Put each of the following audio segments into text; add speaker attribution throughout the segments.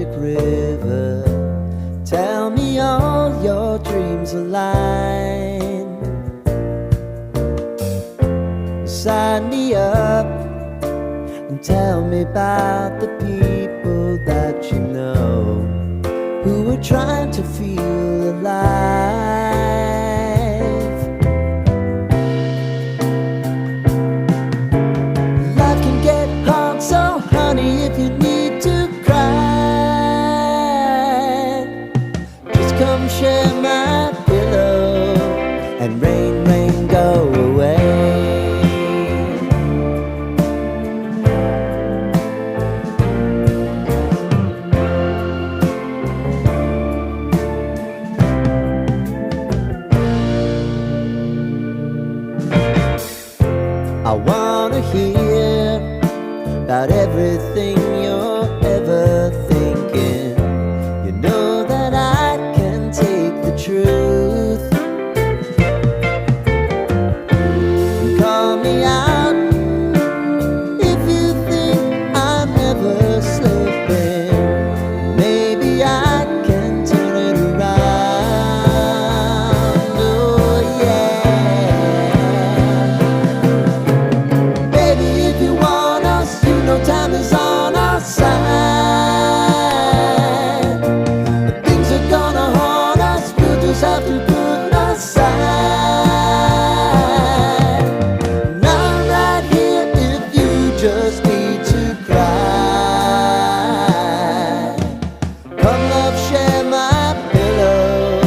Speaker 1: magic river. Tell me all your dreams align. Sign me up and tell me about the people that you know who are trying to feel alive. Life can get hard, so honey, if you need to cry, just come share my pillow and rain, rain, go away. I wanna hear about everything you're ever thinking. You know that I can take the truth. Call me out if you think I'm ever slipping. Maybe I can turn it around. Oh yeah. Baby, if you want us, you know time is on our side. But things are gonna haunt us, we'll just have to put aside. And I'm right here if you just need to cry. Come love, share my pillow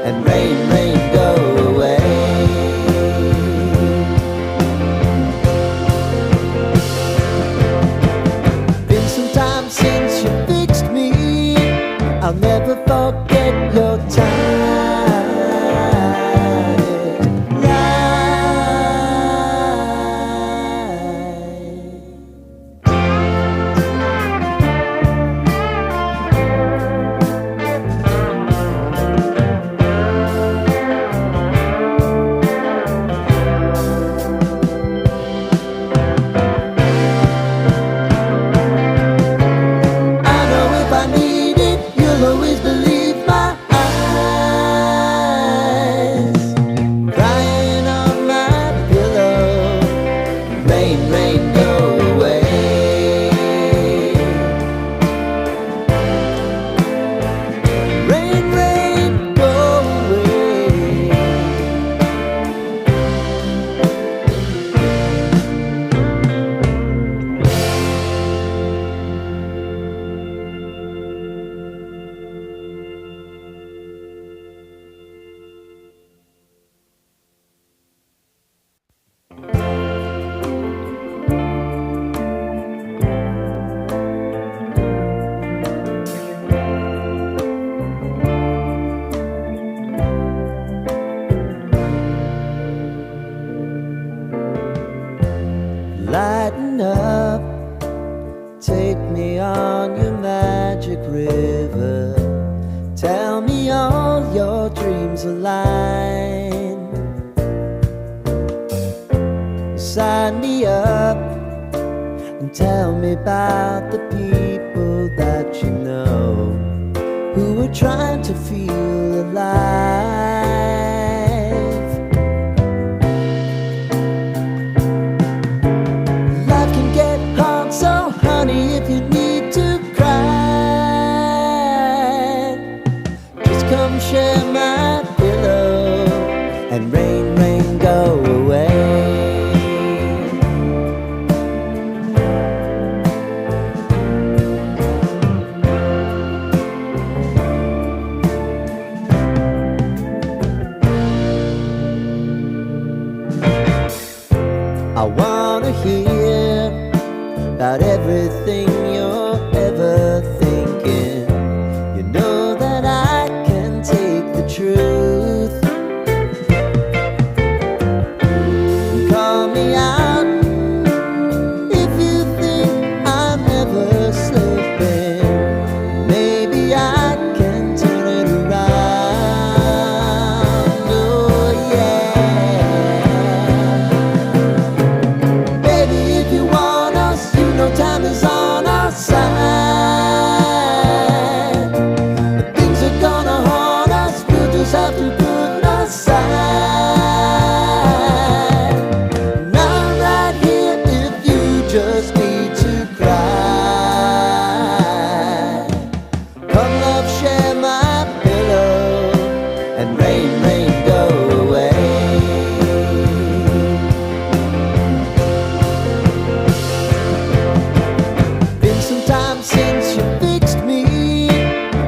Speaker 1: and rain, rain, go away. Been some time since you fixed me. I'll never forget your time. I know if I need it, you'll always believe my eyes. Crying on my pillow, rain, rain, go away. Rain, rain, go away. Lighten up, take me on your magic river. Tell me all your dreams align. Sign me up and tell me about the people that you know who are trying to feel alive. Life can get hard, so honey, if you need to cry, just come share my pillow and rain, rain, go away. I wanna hear about everything you're ever thinking. You know that I can take the truth. Call me out if you think I'm ever slipping. Maybe I can turn it around. Oh yeah.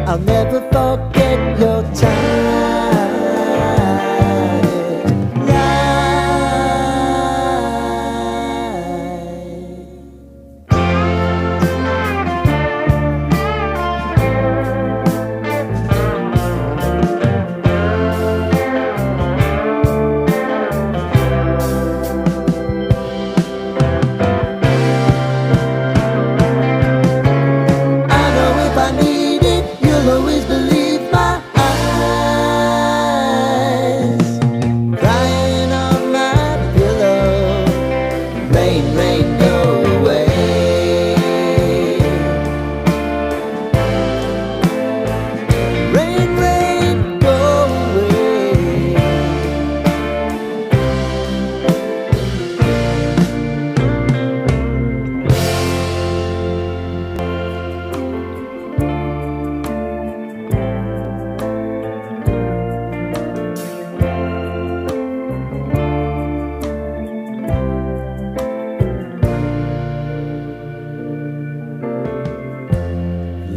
Speaker 1: I'll never forget your time.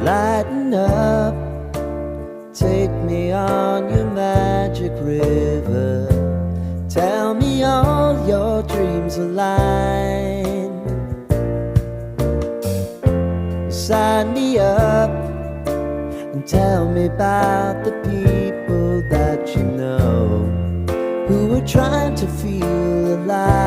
Speaker 1: Lighten up, take me on your magic river. Tell me all your dreams align. Sign me up and tell me about the people that you know who are trying to feel alive.